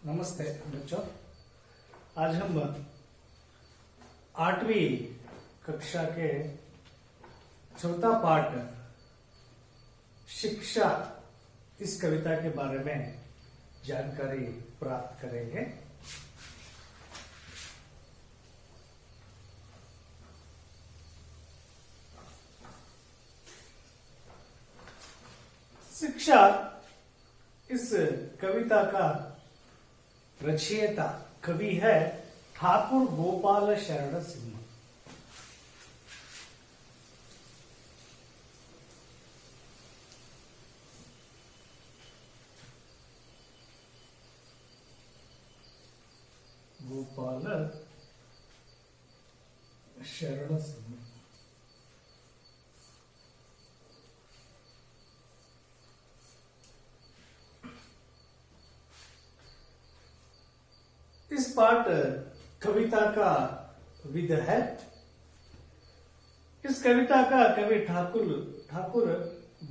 नमस्ते बच्चों। आज हम 8वीं कक्षा के चौथा पाठ शिक्षा इस कविता के बारे में जानकारी प्राप्त करेंगे। शिक्षा इस कविता का रचयिता कवि है ठाकुर गोपाल शरण सिंह। गोपाल शरण सिंह इस पाठ कविता का विध है। इस कविता का कवि ठाकुर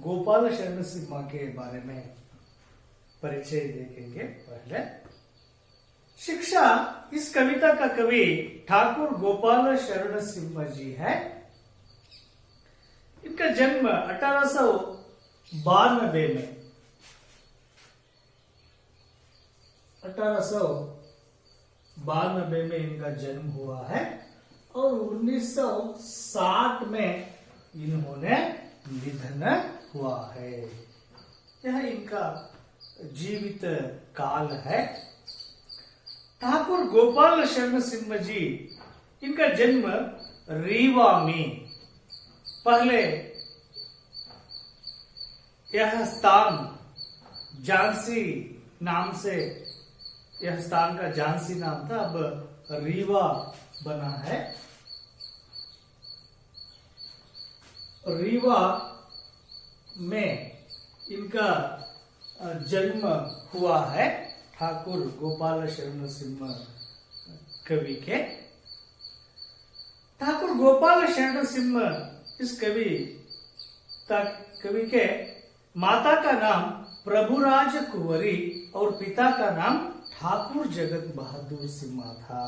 गोपाल शरण सिंह के बारे में परिचय देखेंगे। पहले शिक्षा इस कविता का कवि ठाकुर गोपाल शरण सिंह जी है। इनका जन्म 1892 में 1892 में इनका जन्म हुआ है और 1960 में इन्होंने निधन हुआ है। यह इनका जीवित काल है। ठाकुर गोपाल शरण सिंह जी इनका जन्म रीवा में, पहले यह स्थान झांसी नाम से, यह स्थान का झांसी नाम था, अब रीवा बना है। रीवा में इनका जन्म हुआ है ठाकुर गोपाल शरण सिंह कवि के। ठाकुर गोपाल शरण सिंह इस कवि के माता का नाम प्रभुराज कुंवरी और पिता का नाम ठाकुर जगत बहादुर सिंह था।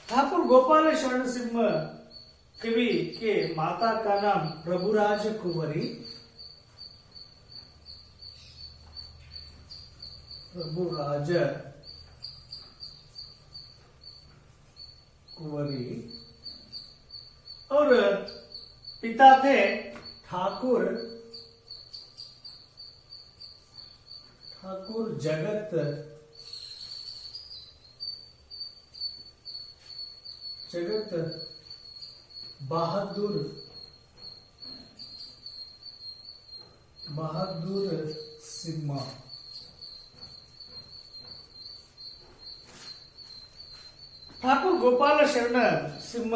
ठाकुर गोपाल शरण सिंह कवि के माता का नाम प्रभुराज कुंवरी और पिता थे ठाकुर जगत बहादुर सिंह। ठाकुर गोपाल शरण सिंह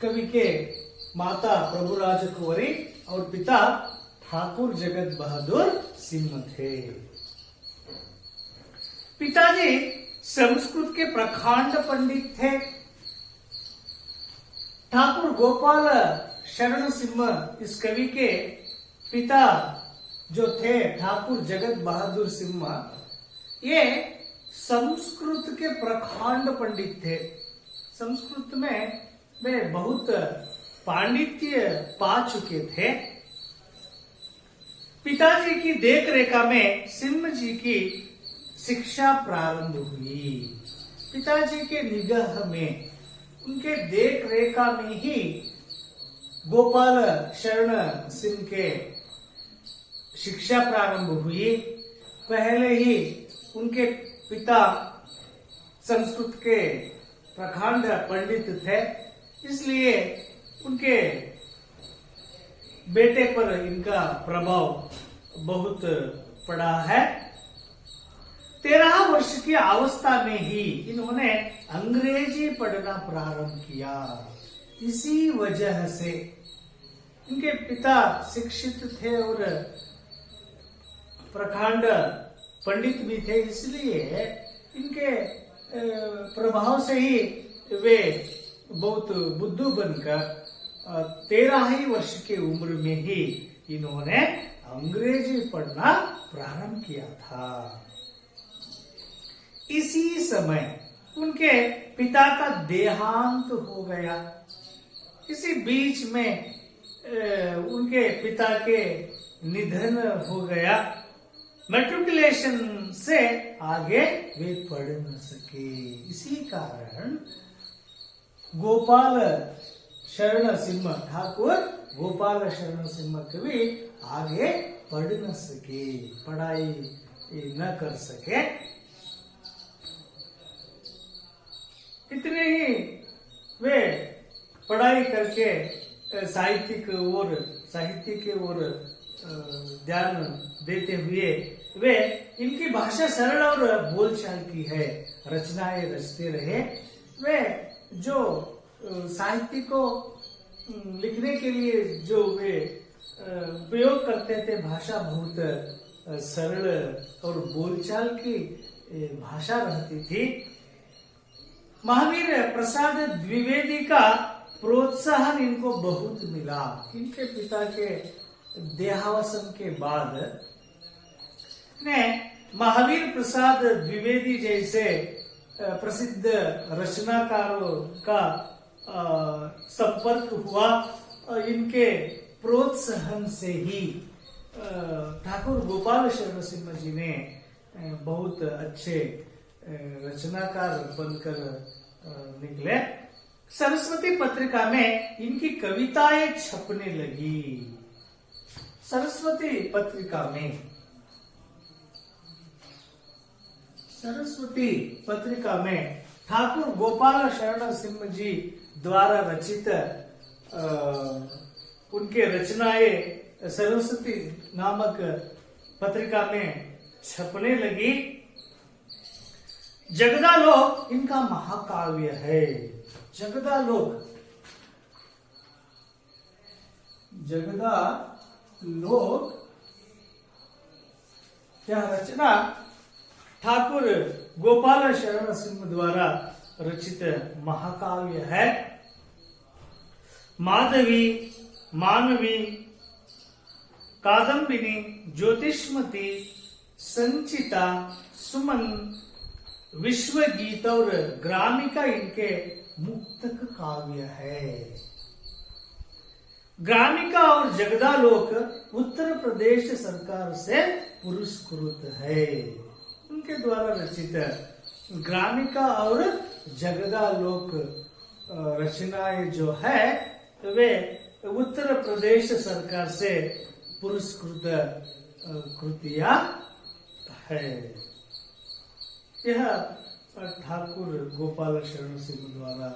कवि के माता प्रभुराज कुंवरी और पिता ठाकुर जगत बहादुर सिंह थे। पिताजी संस्कृत के प्रखंड पंडित थे। ठाकुर गोपाल शरण सिंह इस कवि के पिता जो थे ठाकुर जगत बहादुर सिंह, ये संस्कृत के प्रखंड पंडित थे। संस्कृत में वे बहुत पांडित्य पा चुके थे। पिताजी की देख रेखा में सिंह जी की शिक्षा प्रारंभ हुई। पिताजी के निगाह में, उनके देख रेखा में ही गोपाल शरण सिंह के शिक्षा प्रारंभ हुई। पहले ही उनके पिता संस्कृत के प्रखंड पंडित थे, इसलिए उनके बेटे पर इनका प्रभाव बहुत पड़ा है। 13 वर्ष की अवस्था में ही इन्होंने अंग्रेजी पढ़ना प्रारंभ किया। इसी वजह से इनके पिता शिक्षित थे और प्रखंड पंडित भी थे, इसलिए इनके प्रभाव से ही वे बहुत बुद्धू बनकर 13 ही वर्ष की उम्र में ही इन्होंने अंग्रेजी पढ़ना प्रारंभ किया था। इसी समय उनके पिता का देहांत हो गया। इसी बीच में उनके पिता के निधन हो गया। मैट्रिकुलेशन से आगे वे पढ़ न सके। इसी कारण गोपाल शरण सिंह ठाकुर, गोपाल शरण सिंह कवि आगे पढ़ न सके, पढ़ाई न कर सके। इतने ही वे पढ़ाई करके साहित्य के ओर ध्यान देते हुए वे इनकी भाषा सरल और बोलचाल की है, रचनाएं रचते रहे। वे जो साहित्य को लिखने के लिए जो वे उपयोग करते थे, भाषा बहुत सरल और बोलचाल की भाषा रहती थी। महावीर प्रसाद द्विवेदी का प्रोत्साहन इनको बहुत मिला। इनके पिता के देहावसान के बाद ने महावीर प्रसाद द्विवेदी जैसे प्रसिद्ध रचनाकारों का संपर्क हुआ। इनके प्रोत्साहन से ही ठाकुर गोपाल शरण सिंह जी ने बहुत अच्छे रचनाकार बनकर निकले। सरस्वती पत्रिका में इनकी कविताएं छपने लगी। सरस्वती पत्रिका में ठाकुर गोपाल शरण सिंह जी द्वारा रचित उनके रचनाएं सरस्वती नामक पत्रिका में छपने लगी। जगदालोक इनका महाकाव्य है। जगदालोक यह रचना ठाकुर गोपाल शरण सिंह द्वारा रचित महाकाव्य है। माधवी, मानवी, कादम्बिनी, ज्योतिष्मती, संचिता, सुमन, विश्व गीत और ग्रामिका इनके मुक्तक काव्य है। ग्रामिका और जगदालोक उत्तर प्रदेश सरकार से पुरस्कृत है। उनके द्वारा रचित ग्रामिका और जगदालोक रचनाएं जो है वे उत्तर प्रदेश सरकार से पुरस्कृत कृतियां है। यह ठाकुर गोपाल शरण सिंह द्वारा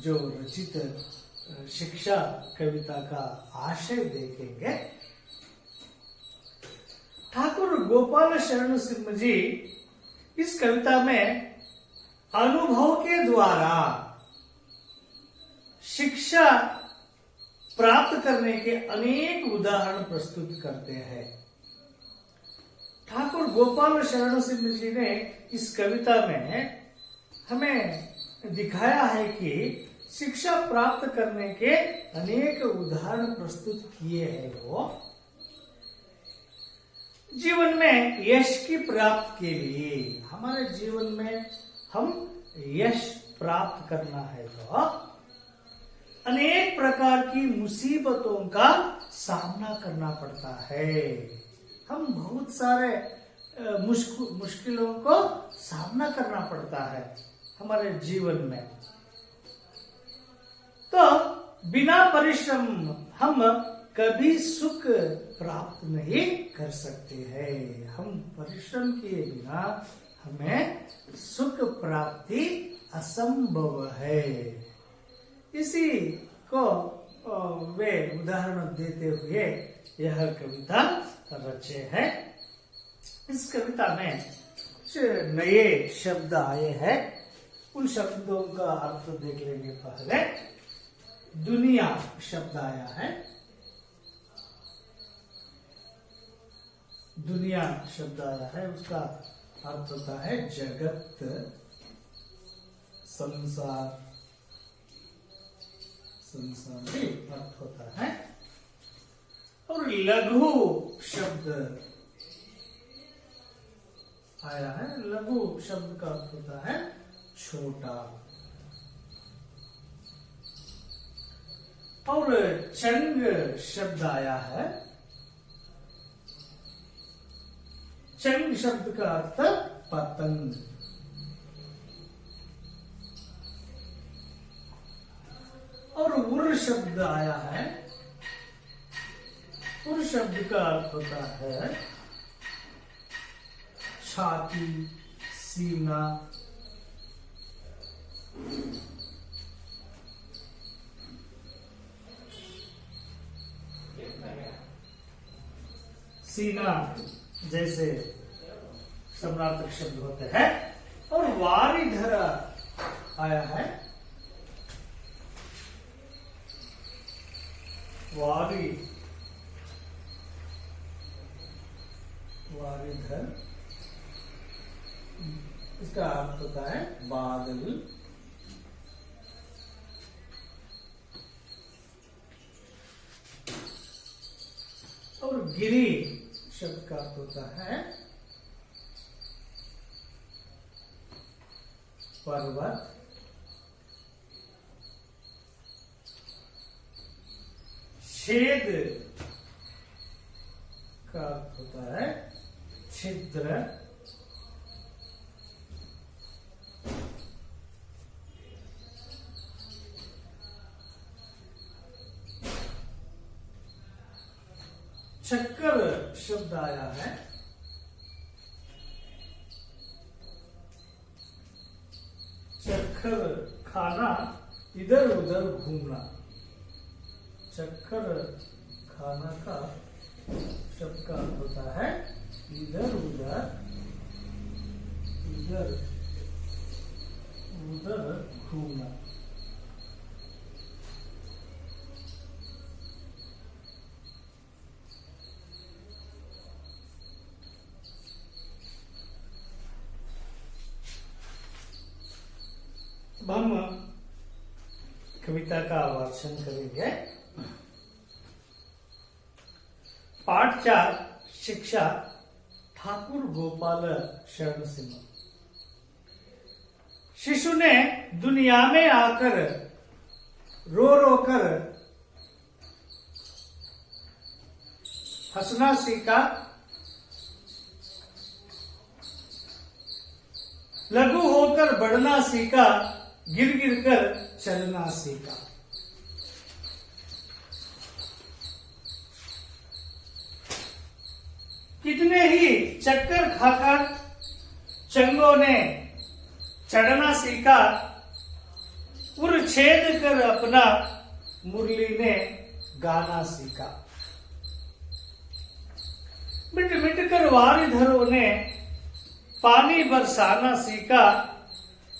जो रचित शिक्षा कविता का आशय देखेंगे। ठाकुर गोपाल शरण सिंह जी इस कविता में अनुभव के द्वारा शिक्षा प्राप्त करने के अनेक उदाहरण प्रस्तुत करते हैं। ठाकुर गोपाल शरण सिंह जी ने इस कविता में हमें दिखाया है कि शिक्षा प्राप्त करने के अनेक उदाहरण प्रस्तुत किए हैं। वो जीवन में यश की प्राप्ति के लिए, हमारे जीवन में हम यश प्राप्त करना है तो अनेक प्रकार की मुसीबतों का सामना करना पड़ता है। हम बहुत सारे मुश्किलों को सामना करना पड़ता है हमारे जीवन में। तो बिना परिश्रम हम कभी सुख प्राप्त नहीं कर सकते हैं। हम परिश्रम किए बिना हमें सुख प्राप्ति असंभव है। इसी को वे उदाहरण देते हुए यह कविता रचे हैं। इस कविता में कुछ नए शब्द आए हैं। उन शब्दों का अर्थ देख लेंगे। पहले दुनिया शब्द आया है। दुनिया शब्द आया है, उसका अर्थ होता है जगत, संसार। संसार भी अर्थ होता है। और लघु शब्द आया है। लघु शब्द का अर्थ होता है छोटा। और चंग शब्द आया है। चंग शब्द का अर्थ पतंग। और उर शब्द आया है। उर शब्द का अर्थ होता है छाती, सीना। सीना जैसे समानार्थक शब्द होते हैं। और वारिधर आया है। वारिधर इसका अर्थ होता है बादल। और गिरी शब्द का अर्थ होता है पर्वत। छेद का अर्थ होता है छिद्र। चक्कर शब्द आया है। चक्कर खाना, इधर उधर घूमना। चक्कर खाना का शब्द का अर्थ होता है इधर उधर घूमना। अब हम कविता का वाचन करेंगे। पाठ 4 शिक्षा ठाकुर गोपाल शरण सिंह। शिशु ने दुनिया में आकर रो रो कर हंसना सीखा। लघु होकर बढ़ना सीखा, गिर गिर कर चलना सीखा। कितने ही चक्कर खाकर चंगों ने चढ़ना सीखा। उर छेद कर अपना मुरली ने गाना सीखा। मिट मिट कर वारिधरों ने पानी बरसाना सीखा।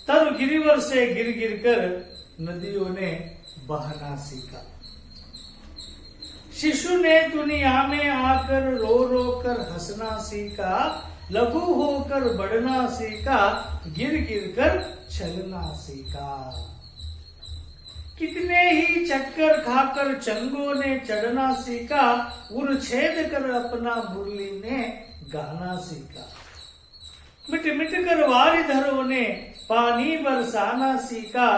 तब गिरिवर से गिर गिर कर नदियों ने बहना सीखा। शिशु ने दुनिया में आकर रो रो कर हंसना सीखा। लघु होकर बढ़ना सीखा, गिर गिर कर चलना सीखा। कितने ही चक्कर खाकर चंगों ने चढ़ना सीखा। उर छेद कर अपना मुरली ने गाना सीखा। मिट मिट कर वारिधरों ने पानी बरसाना सीखा।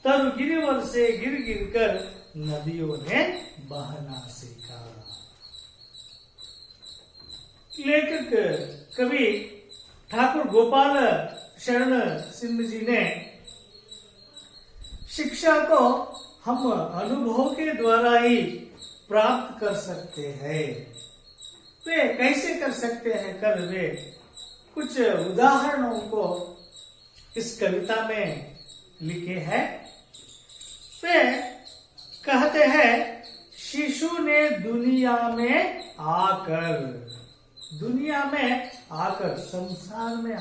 तब गिरिवर से गिर गिर कर नदियों ने बहना सीखा। लेखक कवि ठाकुर गोपाल शरण सिंह जी ने शिक्षा को हम अनुभव के द्वारा ही प्राप्त कर सकते हैं। वे कैसे कर सकते हैं कर वे कुछ उदाहरणों को इस कविता में लिखे हैं। वे कहते हैं शिशु ने दुनिया में आकर संसार में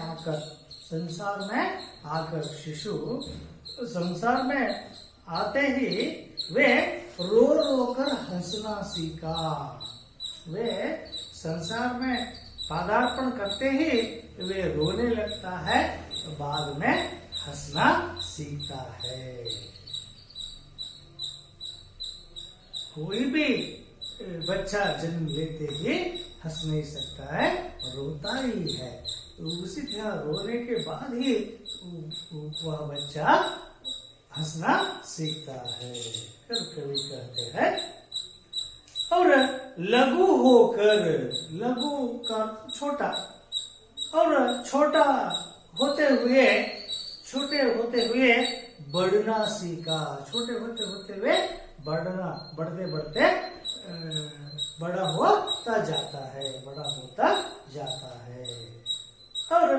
आकर शिशु संसार में आते ही वे रो रो कर हंसना सीखा। वे संसार में पदार्पण करते ही वे रोने लगता है, तो बाद में हंसना सीखता है। कोई भी बच्चा जन्म लेते ही हंस नहीं सकता है, रोता ही है। उसी तरह रोने के बाद ही वह बच्चा हंसना सीखता है, कवि कहते हैं। और लघु होकर, लघु का छोटा, और छोटा होते हुए, छोटे होते हुए बढ़ना सीखा, छोटे होते होते हुए बढ़ना, बढ़ते बढ़ते बड़ा होता जाता है, बड़ा होता जाता है। और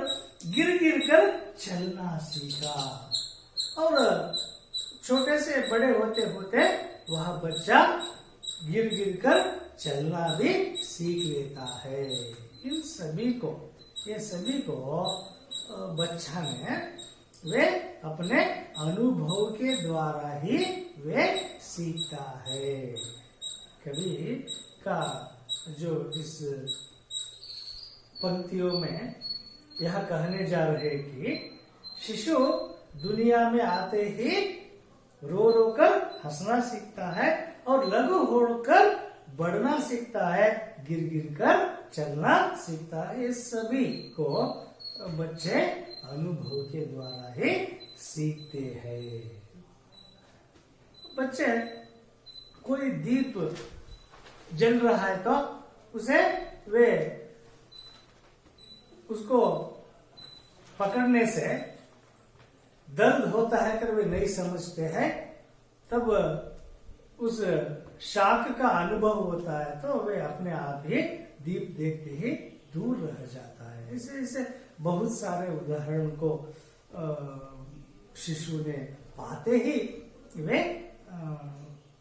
गिर गिर कर चलना सीखा, और छोटे से बड़े होते होते वह बच्चा गिर गिर कर चलना भी सीख लेता है। इन सभी को, ये सभी को बच्चा ने वे अपने अनुभव के द्वारा ही वे सीखता है। कवि का जो इस पंक्तियों में यह कहने जा रहे कि शिशु दुनिया में आते ही रो रो कर हंसना सीखता है, और लघु होकर बढ़ना सीखता है, गिर गिर कर चलना सीखता है। ये सभी को बच्चे अनुभव के द्वारा ही सीखते हैं। बच्चे, कोई दीप जल रहा है तो उसे वे उसको पकड़ने से दर्द होता है कर वे नहीं समझते हैं, तब उस शाख का अनुभव होता है तो वे अपने आप ही दीप देखते ही दूर रह जाता है। इसे बहुत सारे उदाहरण को शिशु ने पाते ही वे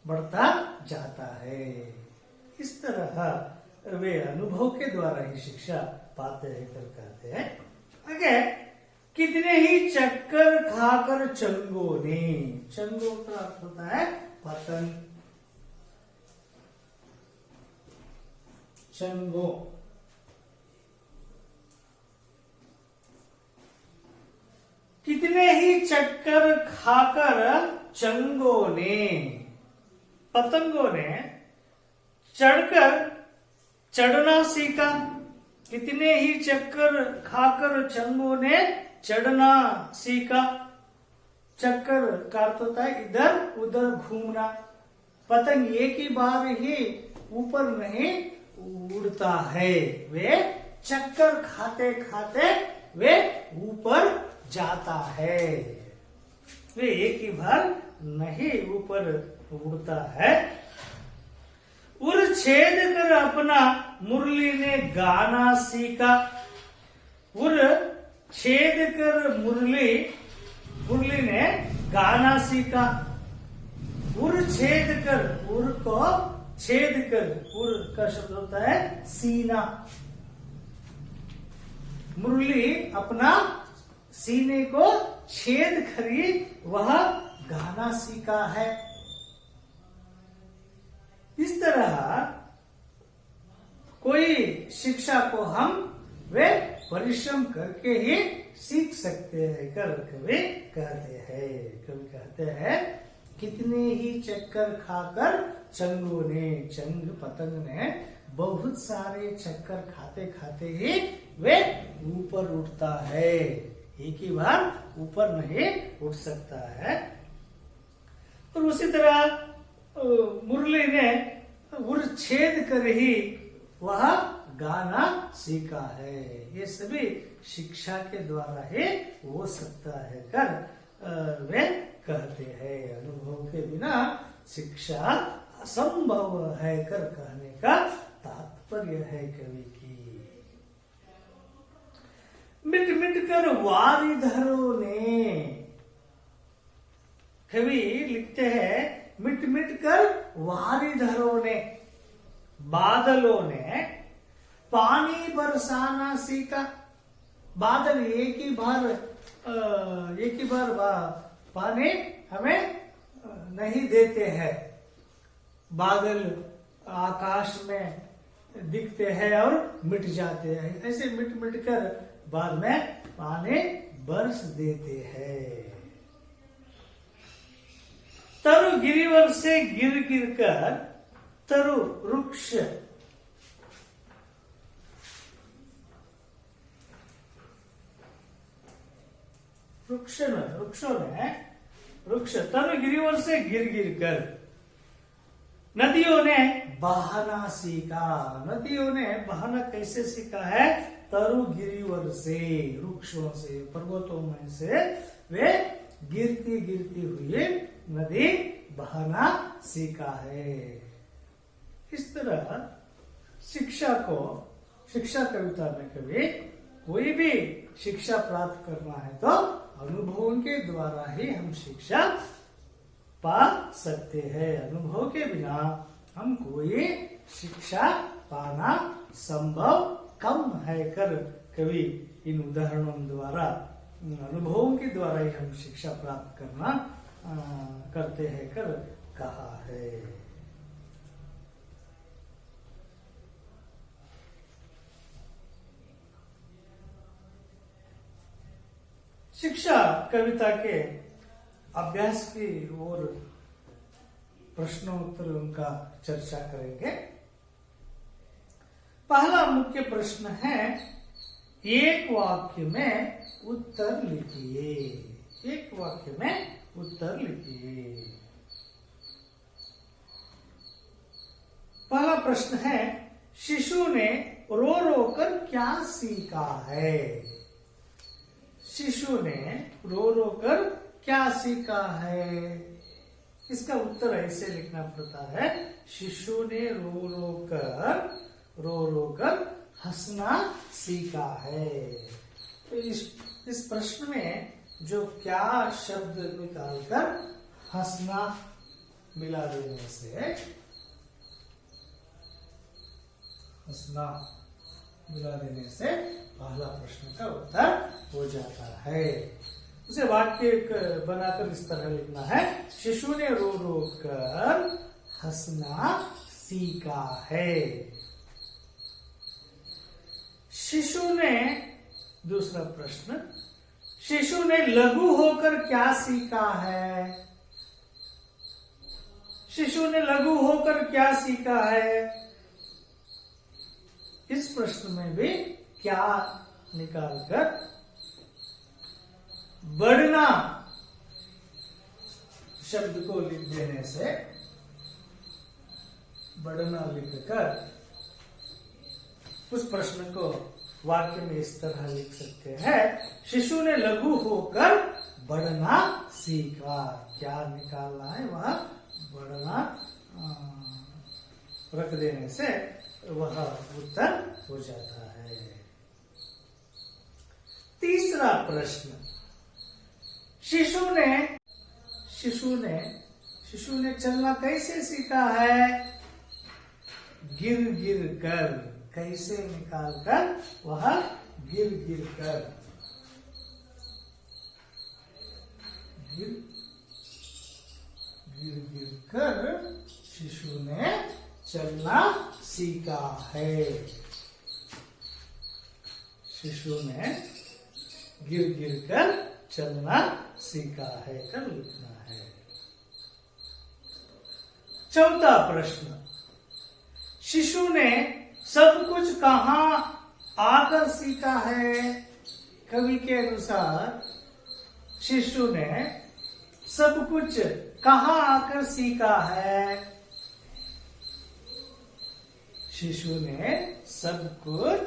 बढ़ता जाता है। इस तरह वे अनुभव के द्वारा ही शिक्षा पाते हैं कर कहते हैं। आगे, कितने ही चक्कर खाकर चंगो ने, चंगो का अर्थ होता है पतंग, चंगो। कितने ही चक्कर खाकर चंगों ने, पतंगों ने चढ़कर चढ़ना सीखा। कितने ही चक्कर खाकर चंगों ने चढ़ना सीखा। चक्कर का अर्थ होता है इधर उधर घूमना। पतंग एक ही बार ही ऊपर नहीं उड़ता है, वे चक्कर खाते खाते वे ऊपर जाता है, वे एक ही बार नहीं ऊपर उड़ता है। उर छेद कर अपना मुरली ने गाना सीखा। उर छेद कर मुरली ने गाना सीखा। उर छेद कर, उर को छेद कर, उर का शब्द होता है सीना। मुरली अपना सीने को छेद करी वह गाना सीखा है। इस तरह कोई शिक्षा को हम वे परिश्रम करके ही सीख सकते हैं कर कवि कहते हैं। कवि कहते हैं कितने ही चक्कर खाकर चंगों ने, चंग पतंग ने बहुत सारे चक्कर खाते खाते ही वे ऊपर उठता है, एक ही बार ऊपर नहीं उठ सकता है। और उसी तरह मुरली ने उर छेद कर ही वह गाना सीखा है। ये सभी शिक्षा के द्वारा ही हो सकता है कर वे कहते हैं। अनुभव के बिना शिक्षा असंभव है कर कहने का तात्पर्य है कवि की। मिट मिट कर वारिधरों ने, कवि लिखते हैं मिट मिट कर वारिधरों ने, बादलों ने पानी बरसाना सीखा। बादल एक ही बार पानी हमें नहीं देते हैं। बादल आकाश में दिखते हैं और मिट जाते हैं, ऐसे मिट मिट कर बाद में पानी बरस देते हैं। तरु गिरिवर से गिर गिर कर, तरु वृक्ष वृक्ष तनु गिरिवर से गिर गिर कर, नदियों ने बहाना सीखा। नदियों ने बहाना कैसे सीखा है? तरु गिरिवर से, वृक्षों से, पर्वतों में से वे गिरती गिरती हुई नदी बहाना सीखा है। इस तरह शिक्षा कविता में कभी कोई भी शिक्षा प्राप्त करना है तो अनुभवों के द्वारा ही हम शिक्षा पा सकते हैं। अनुभव के बिना हम कोई शिक्षा पाना संभव कम है कर कवि इन उदाहरणों द्वारा, अनुभवों के द्वारा ही हम शिक्षा प्राप्त करते हैं कर कहा है। शिक्षा कविता के अभ्यास की ओर प्रश्नोत्तर उनका चर्चा करेंगे। पहला मुख्य प्रश्न है, एक वाक्य में उत्तर लिखिए। एक वाक्य में उत्तर लिखिए। पहला प्रश्न है, शिशु ने रो रो कर क्या सीखा है? शिशु ने रो रो कर क्या सीखा है? इसका उत्तर ऐसे लिखना पड़ता है, शिशु ने रो रो कर हंसना सीखा है। तो इस प्रश्न में जो क्या शब्द निकालकर हंसना मिला देने से पहला प्रश्न का उत्तर हो जाता है। उसे वाक्य बनाकर इस तरह लिखना है, शिशु ने रो रो कर हंसना सीखा है। दूसरा प्रश्न, शिशु ने लघु होकर क्या सीखा है? शिशु ने लघु होकर क्या सीखा है? इस प्रश्न में भी क्या निकालकर बढ़ना शब्द को लिख देने से, बढ़ना लिखकर उस प्रश्न को वाक्य में इस तरह लिख सकते हैं, शिशु ने लघु होकर बढ़ना सीखा। क्या निकालना है वह बढ़ना रख देने से वह उत्तर हो जाता है। तीसरा प्रश्न, शिशु ने चलना कैसे सीखा है? गिर गिर कर। कैसे निकालकर? वह गिर गिर कर। गिर गिर कर शिशु ने चलना सीखा है। शिशु ने गिर गिर कर चलना सीखा है कर लिखना है। चौथा प्रश्न, शिशु ने सब कुछ कहाँ आकर सीखा है? कवि के अनुसार शिशु ने सब कुछ कहाँ आकर सीखा है? शिशु ने सब कुछ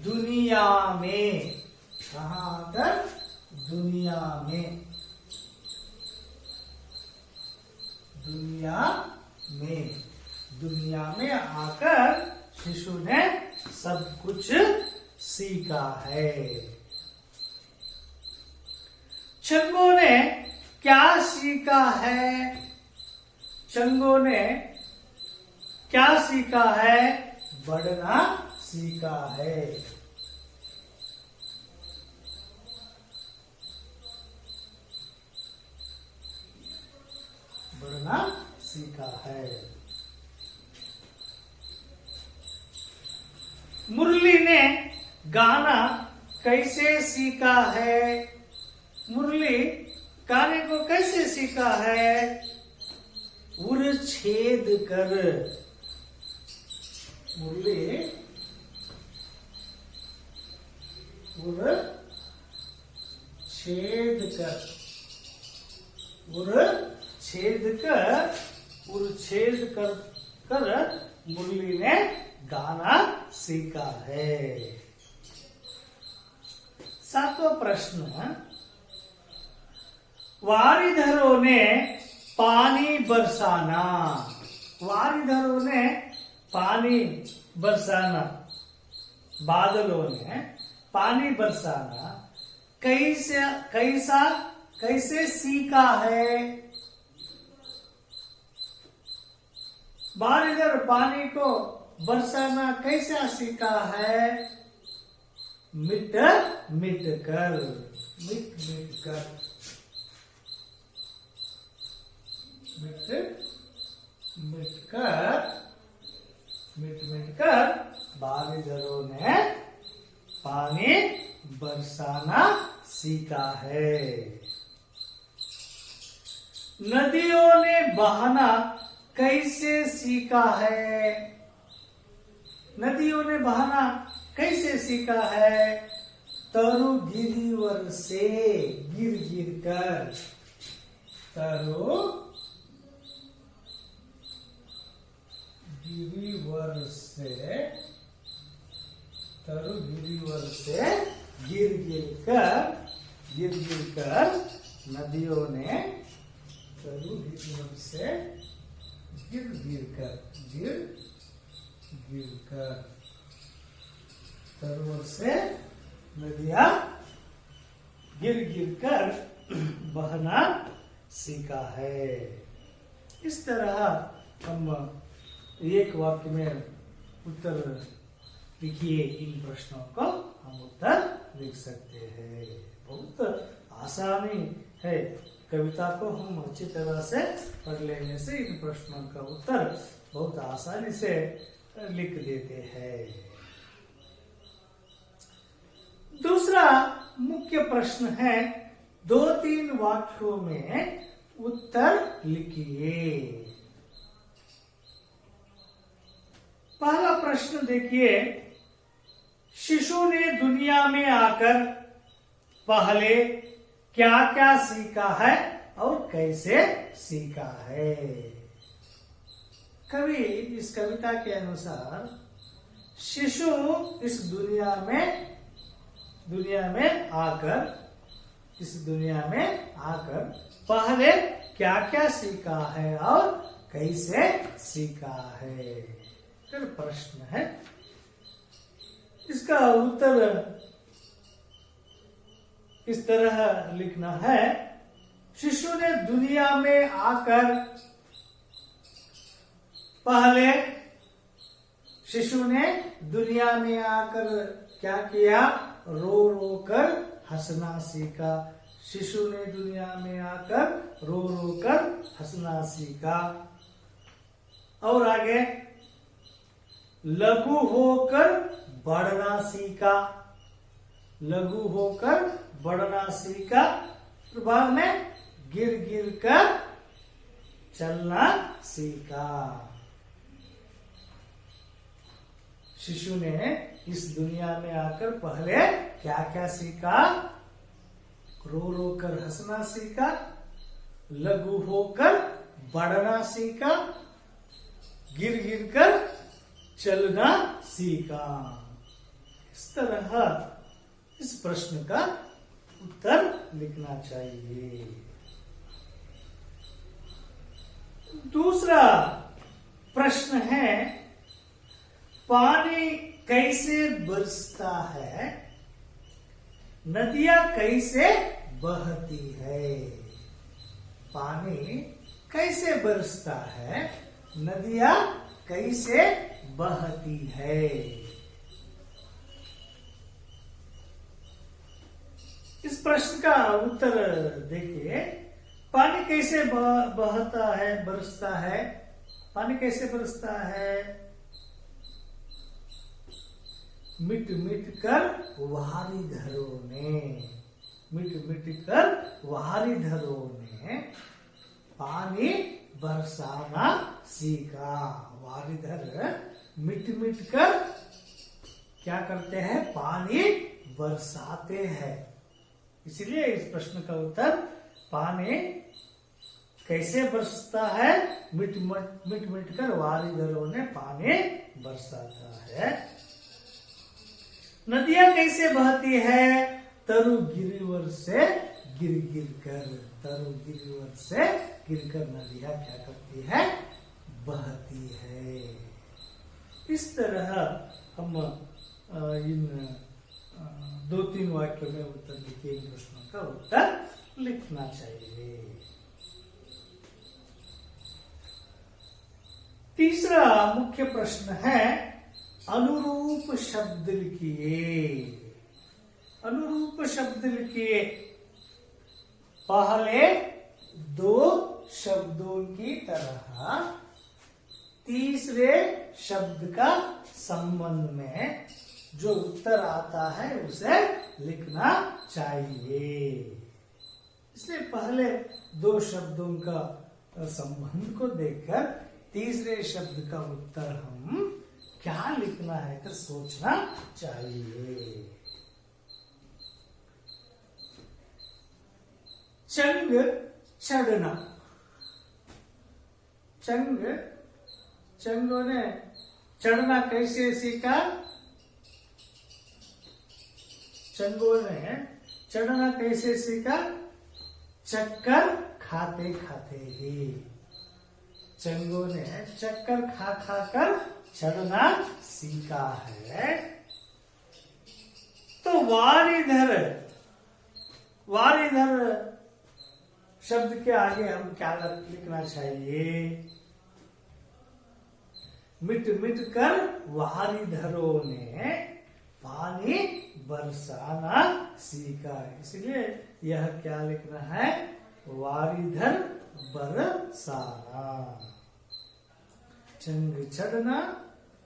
दुनिया में, कहाँ आकर? दुनिया में। दुनिया में आकर शिशु ने सब कुछ सीखा है। चंगो ने क्या सीखा है? चंगो ने क्या सीखा है? बढ़ना सीखा है। बढ़ना सीखा है। मुरली ने गाना कैसे सीखा है? मुरली गाने को कैसे सीखा है? उर छेद कर। मुरली छेद कर, उच्छेद कर मुरली ने गाना सीखा है। सातवां प्रश्न, वारिधरों ने पानी बरसाना, वारिधरों ने पानी बरसाना, बादलों ने पानी बरसाना कैसे सीखा है? बारिधर पानी को बरसाना कैसे सीखा है? मिट मिट कर, बारिधरों ने पानी बरसाना सीखा है। नदियों ने बहाना कैसे सीखा है? नदियों ने बहाना कैसे सीखा है? तरु गिरिवर से गिर गिर कर, तरु गिरिवर से गिर गिर कर नदियों ने, तरु गिरिवर से गिर गिर कर सरोवर से नदियां गिर गिर कर बहना सीखा है। इस तरह हम एक वाक्य में उत्तर लिखिए, इन प्रश्नों को हम उत्तर लिख सकते हैं। बहुत आसानी है, कविता को हम अच्छी तरह से पढ़ लेने से इन प्रश्नों का उत्तर बहुत आसानी से लिख देते हैं। दूसरा मुख्य प्रश्न है, 2-3 वाक्यों में उत्तर लिखिए। पहला प्रश्न देखिए, शिशु ने दुनिया में आकर पहले क्या क्या सीखा है और कैसे सीखा है? कवि इस कविता के अनुसार शिशु इस दुनिया में आकर पहले क्या क्या सीखा है और कैसे सीखा है? फिर प्रश्न है, इसका उत्तर इस तरह लिखना है, शिशु ने दुनिया में आकर पहले, शिशु ने दुनिया में आकर क्या किया? रो रो कर हंसना सीखा। शिशु ने दुनिया में आकर रो रो कर हंसना सीखा। और आगे, लघु होकर बढ़ना सीखा, लघु होकर बढ़ना सीखा। फिर बाद में गिर गिर कर चलना सीखा। शिशु ने इस दुनिया में आकर पहले क्या क्या सीखा? रो रो कर हंसना सीखा, लघु होकर बढ़ना सीखा, गिर गिर कर चलना सीखा। इस तरह इस प्रश्न का उत्तर लिखना चाहिए। दूसरा प्रश्न है, पानी कैसे बरसता है? नदियां कैसे बहती है? पानी कैसे बरसता है? नदियां कैसे बहती है? इस प्रश्न का उत्तर देखिए, पानी कैसे बहता है, बरसता है? पानी कैसे बरसता है? मिट मिट कर वारिधरों ने, मिट मिट कर वारिधरों ने पानी बरसाना सीखा। वारिधर मिट मिट कर क्या करते हैं? पानी बरसाते हैं। इसलिए इस प्रश्न का उत्तर पानी कैसे बरसता है, मिट मिट कर वारिधरों ने पानी बरसाता है। नदियां कैसे बहती है, तरु गिरिवर से गिर गिर कर, तरु गिरिवर से गिरकर नदियां क्या करती है, बहती है। इस तरह हम इन 2-3 वाक्यों में उत्तर लिखे, इन प्रश्नों का उत्तर लिखना चाहिए। तीसरा मुख्य प्रश्न है अनुरूप शब्द लिखिए। अनुरूप शब्द लिखिए। पहले 2 शब्दों की तरह तीसरे शब्द का संबंध में जो उत्तर आता है उसे लिखना चाहिए। इसलिए पहले 2 शब्दों का संबंध को देखकर तीसरे शब्द का उत्तर हम क्या लिखना है कर सोचना चाहिए। चंग चढ़ना। चंगों ने चढ़ना कैसे सीखा, चंगों ने चढ़ना कैसे सीखा, चक्कर खाते खाते ही। चंगों ने चक्कर खा खा कर चढ़ना सीखा है। तो वारिधर, वारिधर शब्द के आगे हम क्या लिखना चाहिए, मिट मिट कर वारिधरों ने पानी बरसाना सीखा। इसलिए यह क्या लिखना है, वारिधर बरसाना। चंग चढ़ना,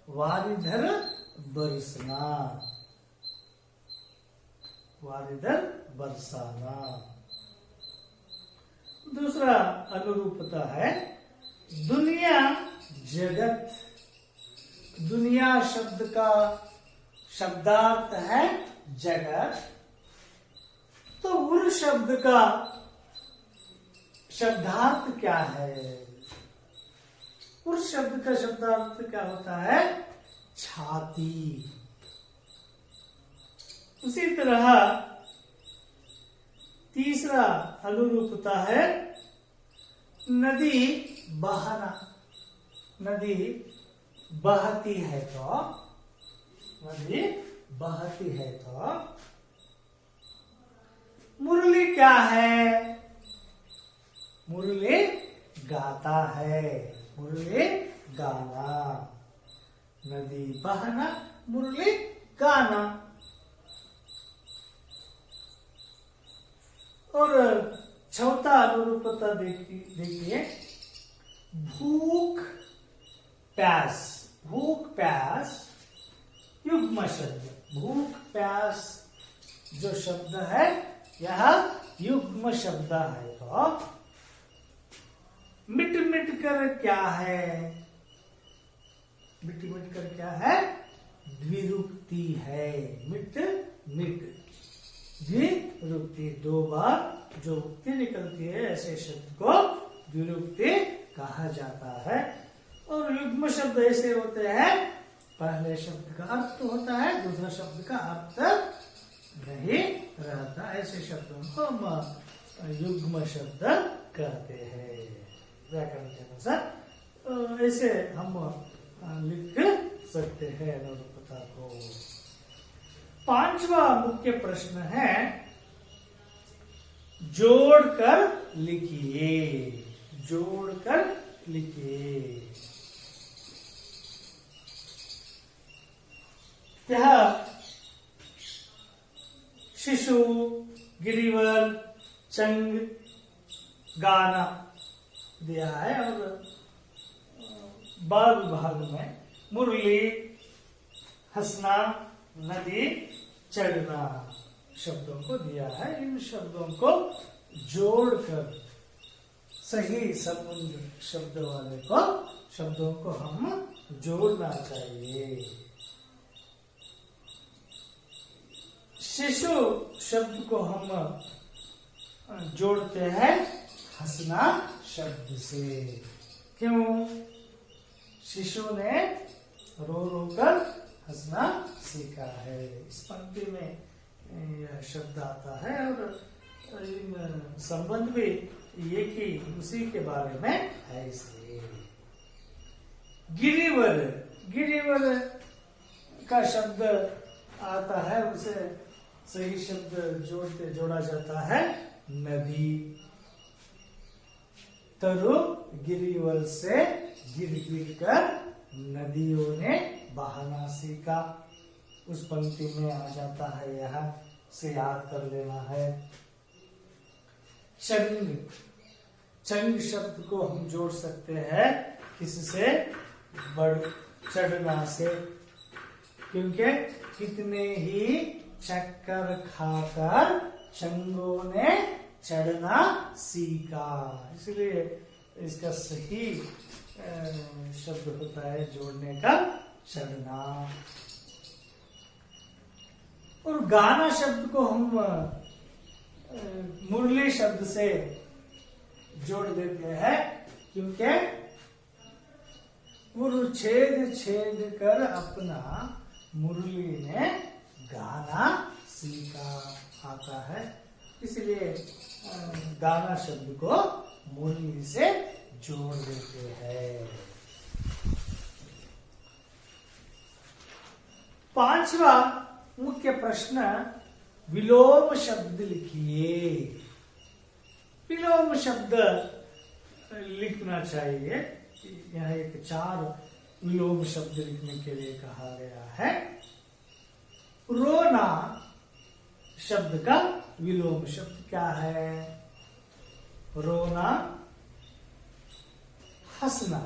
वारिधर बरसना, वारिधर बरसाना। दूसरा अनुरूपता है दुनिया जगत। दुनिया शब्द का शब्दार्थ है जगत, तो उर शब्द का शब्दार्थ क्या है, उर शब्द का शब्दार्थ क्या होता है, छाती। उसी तरह तीसरा अनुरूपता है नदी बहना। नदी बहती है तो, नदी बहती है तो मुरली क्या है, मुरली गाता है, मुरली गाना। नदी बहना, मुरली गाना। और चौथा अनुरूपता देखिए भूख प्यास। भूख प्यास युग्म शब्द, भूख प्यास जो शब्द है यह युग्म शब्द है। तो मिट मिट कर क्या है, मिट मिट कर क्या है, द्विरुक्ति है। मिट मिट द्विरुक्ति, 2 बार जो उक्ति निकलती है ऐसे शब्द को द्विरुक्ति कहा जाता है। और युग्म शब्द ऐसे होते हैं पहले शब्द का अर्थ होता है, दूसरा शब्द का अर्थ नहीं रहता। ऐसे शब्दों को हम युग्म शब्द कहते हैं व्याकरण के अनुसार। ऐसे हम लिख सकते हैं अनुरूपता को। 5वां मुख्य प्रश्न है जोड़कर लिखिए। जोड़कर लिखिए। यह शिशु, गिरिवर, चंग, गाना दिया है और बाल विभाग में मुरली, हंसना, नदी, चढ़ना शब्दों को दिया है। इन शब्दों को जोड़कर सही संबंध शब्द वाले को शब्दों को हम जोड़ना चाहिए। शिशु शब्द को हम जोड़ते हैं हंसना शब्द से। क्यों? शिशु ने रो रो कर हंसना सीखा है। इस पंक्ति में यह शब्द आता है और इन संबंध भी ये कि उसी के बारे में है। इसलिए गिरिवर, गिरिवर का शब्द आता है, उसे सही शब्द जोड़ा जाता है नदी। तरु गिरिवर से गिर गिर कर नदियों ने बहाना सीखा। उस पंक्ति में आ जाता है, यह से याद कर लेना है। चंग, चंग शब्द को हम जोड़ सकते हैं किससे? बढ़ चढ़ना से, क्योंकि कितने ही चक्कर खाकर चंगों ने चढ़ना सीखा। इसलिए इसका सही शब्द होता है जोड़ने का चढ़ना। और गाना शब्द को हम मुरली शब्द से जोड़ देते हैं, क्योंकि उरु छेद छेद कर अपना मुरली ने गाना सीखा आता है। इसलिए गाना शब्द को मुरली से जोड़ देते हैं। पांचवा मुख्य प्रश्न, विलोम शब्द लिखिए। विलोम शब्द लिखना चाहिए। यहाँ एक 4 विलोम शब्द लिखने के लिए कहा गया है। रोना शब्द का विलोम शब्द क्या है? रोना, हंसना।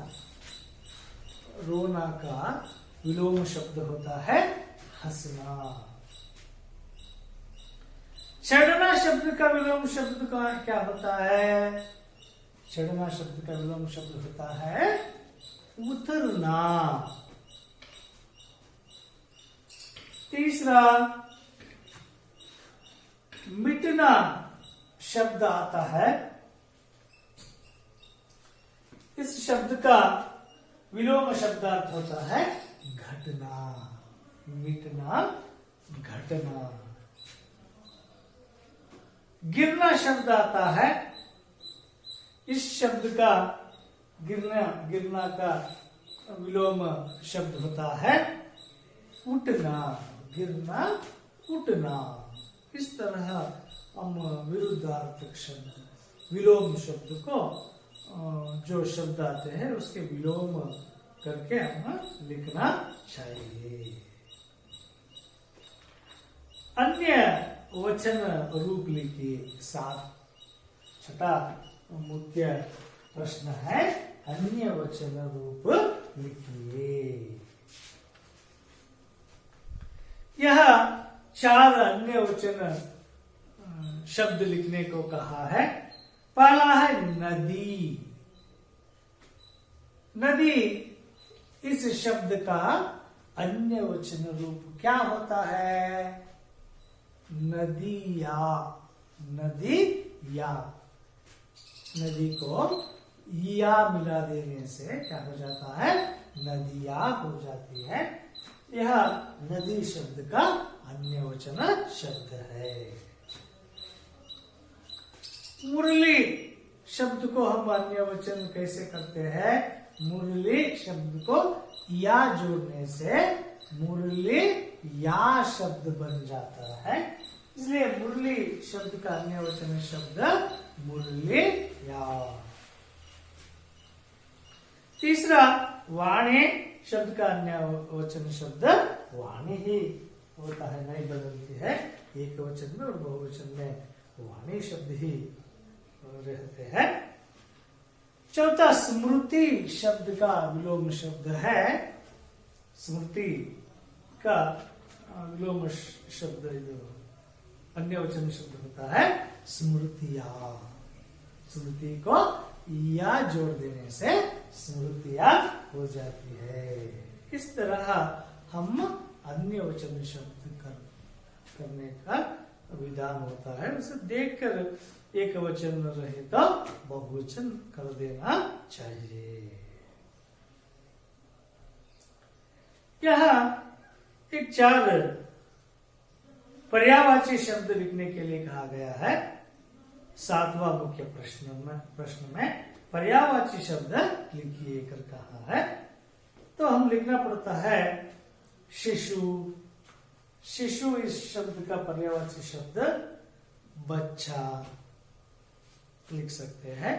रोना का विलोम शब्द होता है हंसना। चढ़ना शब्द का विलोम शब्द का क्या होता है? चढ़ना शब्द का विलोम शब्द होता है उतरना। तीसरा, मिटना शब्द आता है। इस शब्द का विलोम शब्दार्थ होता है घटना। मिटना, घटना। गिरना शब्द आता है। इस शब्द का गिरना का विलोम शब्द होता है उठना। गिरना, उठना। इस तरह हम विरुद्धार्थक शब्द, विलोम शब्द को जो शब्द आते हैं उसके विलोम करके हमें लिखना चाहिए। अन्य वचन रूप लिखिए। 6वां मुख्य प्रश्न है, अन्य वचन रूप लिखिए। यह 4 अन्य वचन शब्द लिखने को कहा है। पहला है नदी। नदी, इस शब्द का अन्य वचन रूप क्या होता है? नदिया। नदी या। नदी को या मिला देने से क्या हो जाता है? नदिया हो जाती है। यह नदी शब्द का अन्य वचन शब्द है। मुरली शब्द को हम अन्य वचन कैसे करते हैं? मुरली शब्द को या जोड़ने से मुरली या शब्द बन जाता है। इसलिए मुरली शब्द का अन्य वचन शब्द मुरली या। तीसरा, वाणी शब्द का अन्य वचन शब्द वाणी ही होता है, नहीं बदलती है। एक वचन में और बहुवचन में वाणी शब्द ही रहते हैं। चौथा, स्मृति शब्द का विलोम शब्द है। स्मृति का विलोम शब्द जो अन्य वचन शब्द होता है स्मृतिया। स्मृति को या जोड़ देने से स्मृतिया हो जाती है। इस तरह हम अन्य वचन शब्द करने का विधान होता है। उसे देखकर एक वचन रहे तो बहुवचन कर देना चाहिए। यहाँ एक 4 पर्यायवाची शब्द लिखने के लिए कहा गया है। 7वां मुख्य प्रश्न में पर्यायवाची शब्द लिखिए कर कहा है। तो हम लिखना पड़ता है शिशु। शिशु इस शब्द का पर्यायवाची शब्द बच्चा लिख सकते हैं।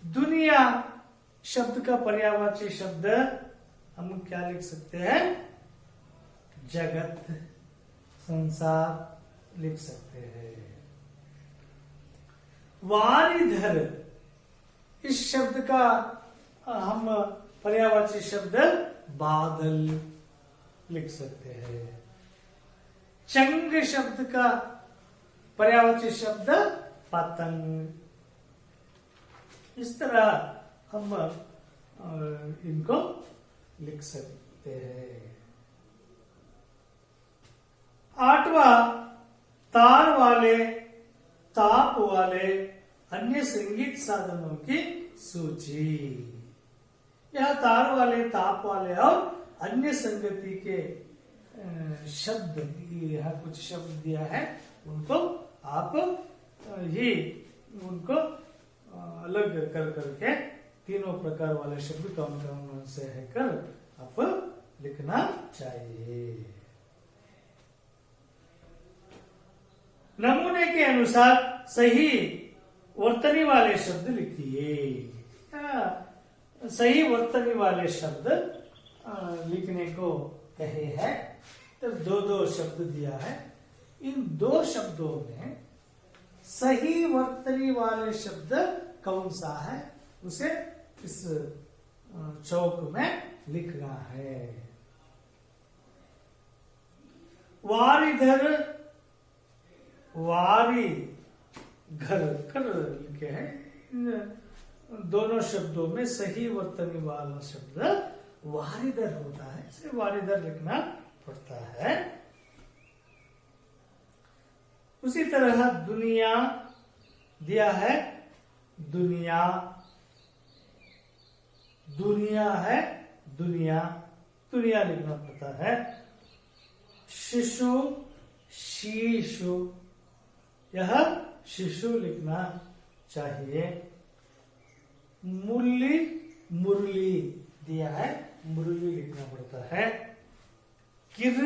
दुनिया शब्द का पर्यायवाची शब्द हम क्या लिख सकते हैं? जगत, संसार लिख सकते हैं। वारिधर इस शब्द का हम पर्यायवाची शब्द बादल लिख सकते हैं। चंग शब्द का पर्यायवाची शब्द पतंग। इस तरह हम इनको लिख सकते हैं। 8वां तार वाले, ताप वाले अन्य संगीत साधनों की सूची। यह तार वाले, ताप वाले और अन्य संगति के शब्द, यहाँ कुछ शब्द दिया है, उनको आप ही उनको अलग कर करके तीनों प्रकार वाले शब्द कौन कौन से है कर आप लिखना चाहिए। नमूने के अनुसार सही वर्तनी वाले शब्द लिखिए। सही वर्तनी वाले शब्द लिखने को कहे हैं। तो 2 शब्द दिया है। इन 2 शब्दों में सही वर्तनी वाले शब्द कौन सा है उसे इस चौक में लिखना है। वारिधर, वारी घर कर लिखे हैं। इन दोनों शब्दों में सही वर्तनी वाला शब्द वारिधर होता है, इसे वारिधर लिखना पड़ता है। उसी तरह दुनिया दिया है, दुनिया, दुनिया है, दुनिया, दुनिया लिखना पड़ता है। शिशु, शीशु, यह शिशु लिखना चाहिए। मुरली, मुरली दिया है, मुरली लिखना पड़ता है। गिर,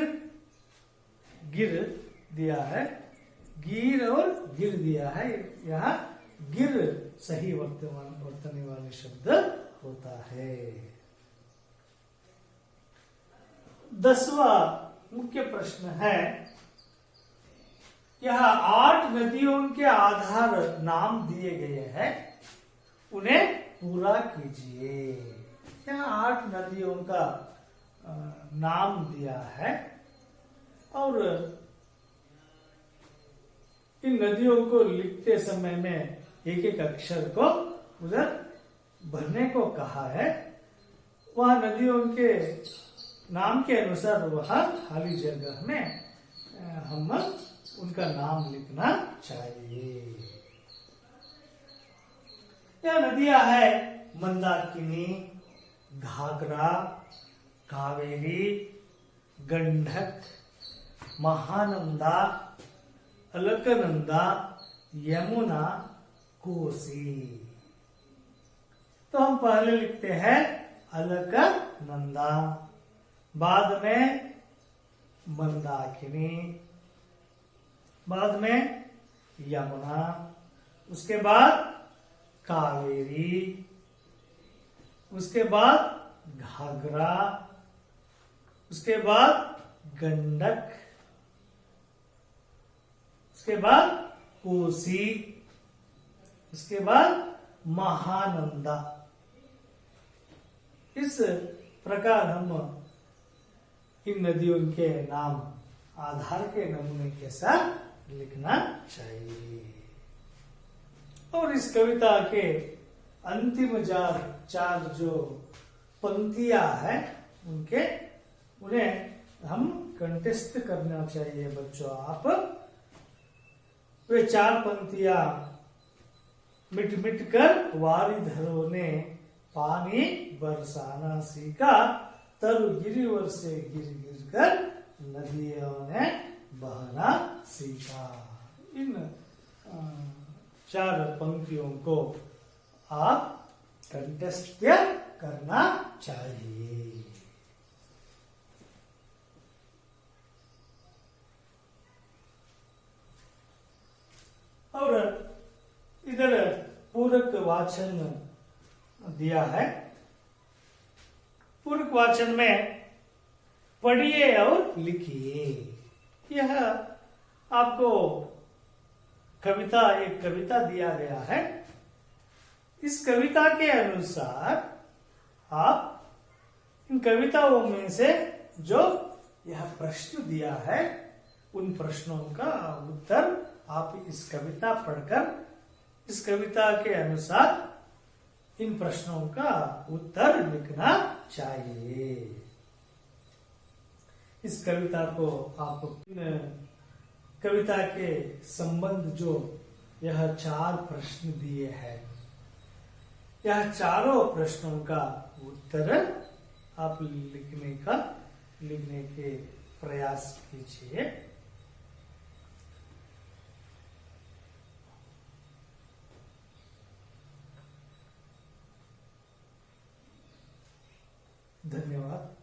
गिर दिया है, गिर और गिर दिया है, यहाँ गिर सही वर्तने वाले शब्द होता है। 10वां मुख्य प्रश्न है, यहाँ 8 नदियों के आधार नाम दिए गए हैं, उन्हें पूरा कीजिए। यहाँ 8 नदियों का नाम दिया है और इन नदियों को लिखते समय में एक एक अक्षर को उधर भरने को कहा है। वह नदियों के नाम के अनुसार वह खाली जगह में हम उनका नाम लिखना चाहिए। यह नदियां है मंदाकिनी, घाघरा, कावेरी, गंडक, महानंदा, अलकनंदा, यमुना, कोसी। तो हम पहले लिखते हैं अलकनंदा, बाद में मंदाकिनी, बाद में यमुना, उसके बाद कावेरी, उसके बाद घाघरा, उसके बाद गंडक, उसके बाद कोसी, उसके बाद महानंदा। इस प्रकार हम इन नदियों के नाम आधार के नमूने के साथ लिखना चाहिए। और इस कविता के अंतिम 4 जो पंक्तियां हैं उन्हें हम कंटेस्ट करना चाहिए बच्चों। आप वे 4 पंक्तियां मिट मिट कर वारिधरों ने पानी बरसाना सीखा, तरु गिरिवर से गिर गिर कर नदियों ने बहना सीखा। इन 4 पंक्तियों को आप कंटेस्ट करना चाहिए। और इधर पूरक वाचन दिया है। पूरक वाचन में पढ़िए और लिखिए। यह आपको एक कविता दिया गया है। इस कविता के अनुसार आप इन कविताओं में से जो यह प्रश्न दिया है उन प्रश्नों का उत्तर आप इस कविता पढ़कर इस कविता के अनुसार इन प्रश्नों का उत्तर लिखना चाहिए। इस कविता को आप कविता के संबंध जो यह 4 प्रश्न दिए हैं, यह चारों प्रश्नों का उत्तर आप लिखने के प्रयास कीजिए। धन्यवाद।